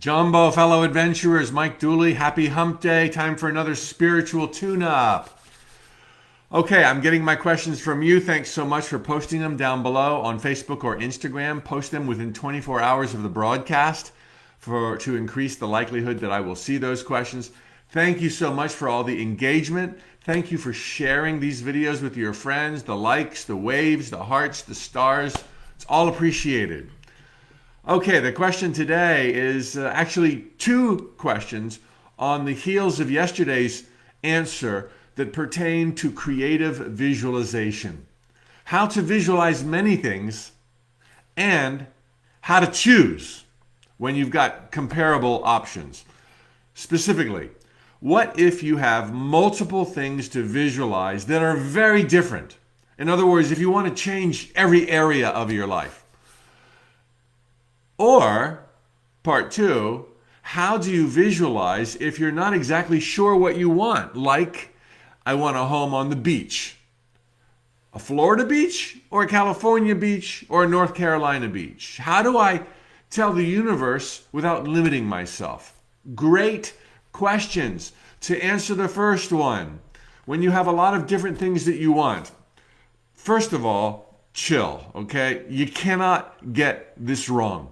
Jumbo, fellow adventurers, Mike Dooley, happy hump day. Time for another spiritual tune-up. Okay, I'm getting my questions from you. Thanks so much for posting them down below on Facebook or Instagram. Post them within 24 hours of the broadcast to increase the likelihood that I will see those questions. Thank you so much for all the engagement. Thank you for sharing these videos with your friends. The likes, the waves, the hearts, the stars. It's all appreciated. Okay, the question today is actually two questions on the heels of yesterday's answer that pertain to creative visualization. How to visualize many things and how to choose when you've got comparable options. Specifically, what if you have multiple things to visualize that are very different? In other words, if you want to change every area of your life. Or, part two, how do you visualize if you're not exactly sure what you want? Like, I want a home on the beach. A Florida beach or a California beach or a North Carolina beach? How do I tell the universe without limiting myself? Great questions. To answer the first one, when you have a lot of different things that you want, first of all, chill, okay? You cannot get this wrong.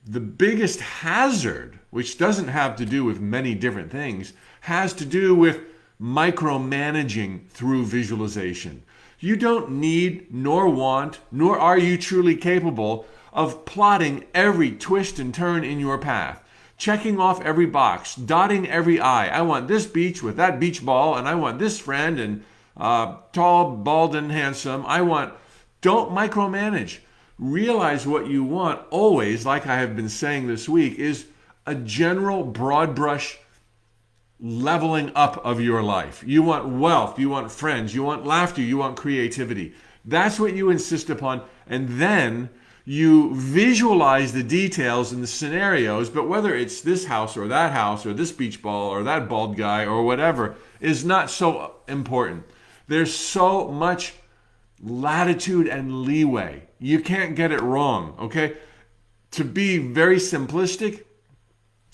The biggest hazard, which doesn't have to do with many different things, has to do with micromanaging through visualization. You don't need, nor want, nor are you truly capable of plotting every twist and turn in your path, checking off every box, dotting every I. I want this beach with that beach ball, and I want this friend, and tall, bald, and handsome. Don't micromanage. Realize what you want always, like I have been saying this week, is a general broad brush leveling up of your life. You want wealth, you want friends, you want laughter, you want creativity. That's what you insist upon. And then you visualize the details and the scenarios, but whether it's this house or this beach ball or that bald guy or whatever is not so important. There's so much latitude and leeway. You can't get it wrong, okay? To be very simplistic,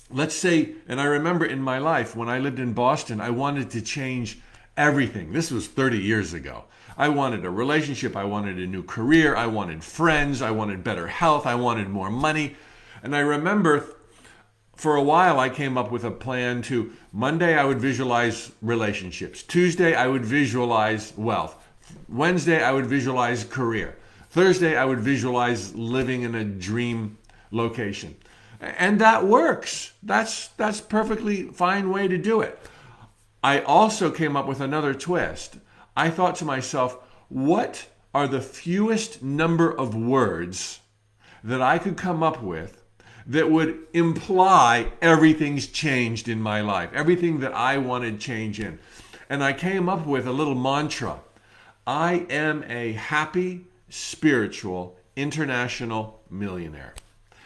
let's say, and I remember in my life when I lived in Boston, I wanted to change everything. This was 30 years ago. I wanted a relationship, I wanted a new career, I wanted friends, I wanted better health, I wanted more money. And I remember for a while I came up with a plan to, Monday I would visualize relationships. Tuesday I would visualize wealth. Wednesday I would visualize career. Thursday I would visualize living in a dream location. And that works. That's perfectly fine way to do it. I also came up with another twist. I thought to myself, what are the fewest number of words that I could come up with that would imply everything's changed in my life, everything that I wanted change in? And I came up with a little mantra. I am a happy, spiritual, international millionaire.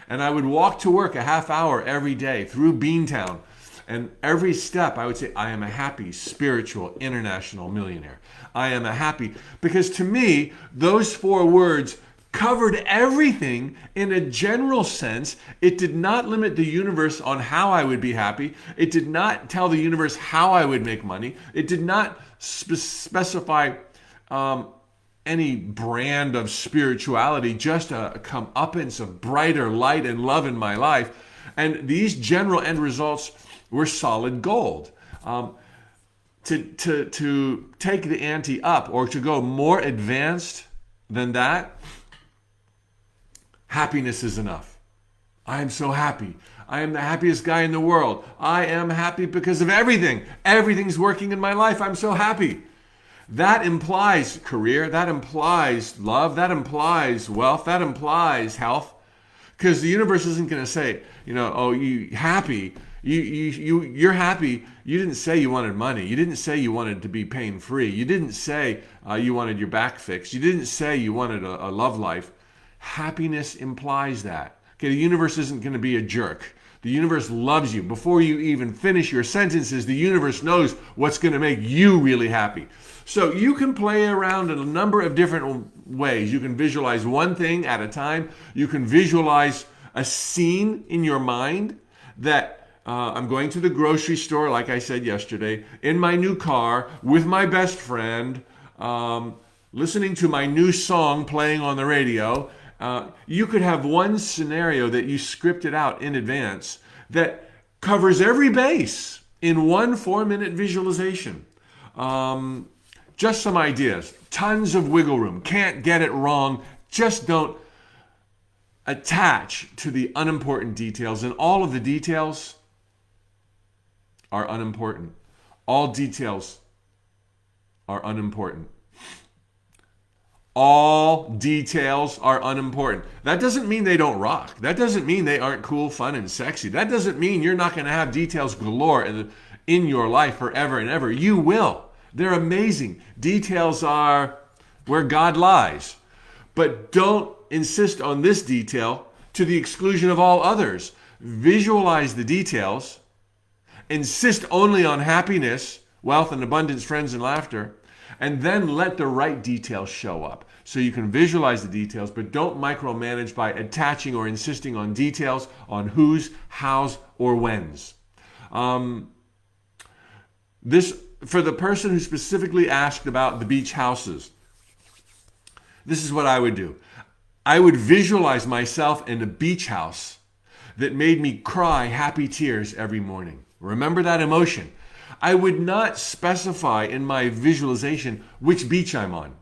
And I would walk to work a half hour every day through Beantown. And every step I would say, I am a happy, spiritual, international millionaire. I am a happy, because to me, those four words covered everything in a general sense. It did not limit the universe on how I would be happy. It did not tell the universe how I would make money. It did not specify any brand of spirituality, just a comeuppance of brighter light and love in my life. And these general end results were solid gold. To take the ante up or to go more advanced than that, happiness is enough. I am so happy. I am the happiest guy in the world. I am happy because of everything. Everything's working in my life. I'm so happy. That implies career, that implies love, that implies wealth, that implies health. Because the universe isn't going to say, oh, you happy, you're happy. You didn't say you wanted money. You didn't say you wanted to be pain-free. You didn't say you wanted your back fixed. You didn't say you wanted a love life. Happiness implies that. Okay, the universe isn't going to be a jerk. The universe loves you. Before you even finish your sentences, the universe knows what's going to make you really happy. So you can play around in a number of different ways. You can visualize one thing at a time. You can visualize a scene in your mind. that I'm going to the grocery store, like I said yesterday, in my new car with my best friend, listening to my new song playing on the radio. You could have one scenario that you scripted out in advance that covers every base in one 4-minute visualization. Just some ideas. Tons of wiggle room. Can't get it wrong. Just don't attach to the unimportant details. And all of the details are unimportant. All details are unimportant. All details are unimportant. That doesn't mean they don't rock. That doesn't mean they aren't cool, fun, and sexy. That doesn't mean you're not going to have details galore in your life forever and ever. You will. They're amazing. Details are where God lies. But don't insist on this detail to the exclusion of all others. Visualize the details. Insist only on happiness, wealth, and abundance, friends, and laughter. And then let the right details show up. So you can visualize the details, but don't micromanage by attaching or insisting on details on whose, how's, or when's. This, for the person who specifically asked about the beach houses, this is what I would do. I would visualize myself in a beach house that made me cry happy tears every morning. Remember that emotion. I would not specify in my visualization which beach I'm on.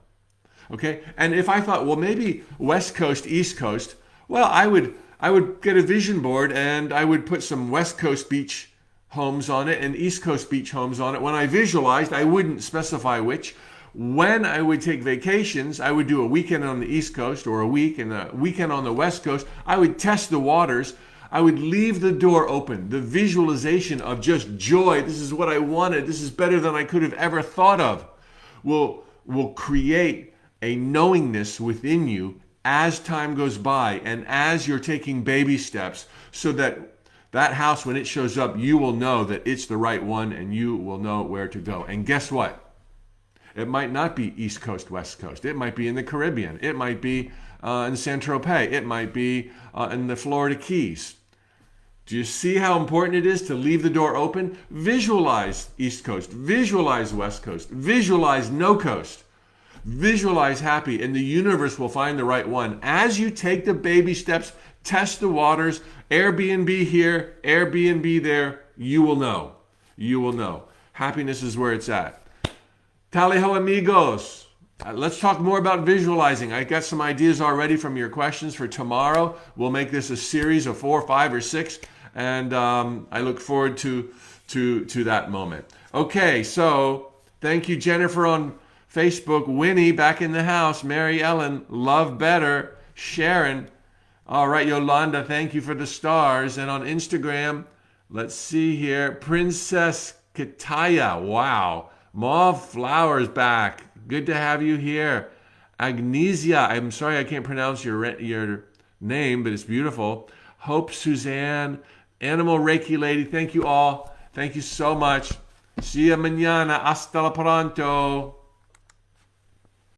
Okay? And if I thought, well, maybe West Coast, East Coast, well, I would get a vision board and I would put some West Coast beach homes on it and East Coast beach homes on it. When I visualized, I wouldn't specify which. When I would take vacations, I would do a weekend on the East Coast or a week and a weekend on the West Coast. I would test the waters. I would leave the door open. The visualization of just joy, this is what I wanted, this is better than I could have ever thought of, will create a knowingness within you as time goes by and as you're taking baby steps, so that that house, when it shows up, you will know that it's the right one and you will know where to go. And guess what? It might not be East Coast, West Coast. It might be in the Caribbean. It might be in Saint-Tropez. It might be in the Florida Keys. Do you see how important it is to leave the door open? Visualize East Coast. Visualize West Coast. Visualize no coast. Visualize happy, and the universe will find the right one. As you take the baby steps, test the waters, Airbnb here, Airbnb there, you will know. You will know. Happiness is where it's at. Tally-ho, amigos. Let's talk more about visualizing. I got some ideas already from your questions for tomorrow. We'll make this a series of 4, 5, or 6, and I look forward to that moment. Okay, so thank you, Jennifer on Facebook. Winnie back in the house. Mary Ellen, love better. Sharon. All right, Yolanda, thank you for the stars. And on Instagram, let's see here. Princess Kataya. Wow. Mauve Flowers back. Good to have you here. Agnesia, I'm sorry I can't pronounce your name, but it's beautiful. Hope Suzanne, Animal Reiki Lady, thank you all. Thank you so much. See you mañana. Hasta la pronto.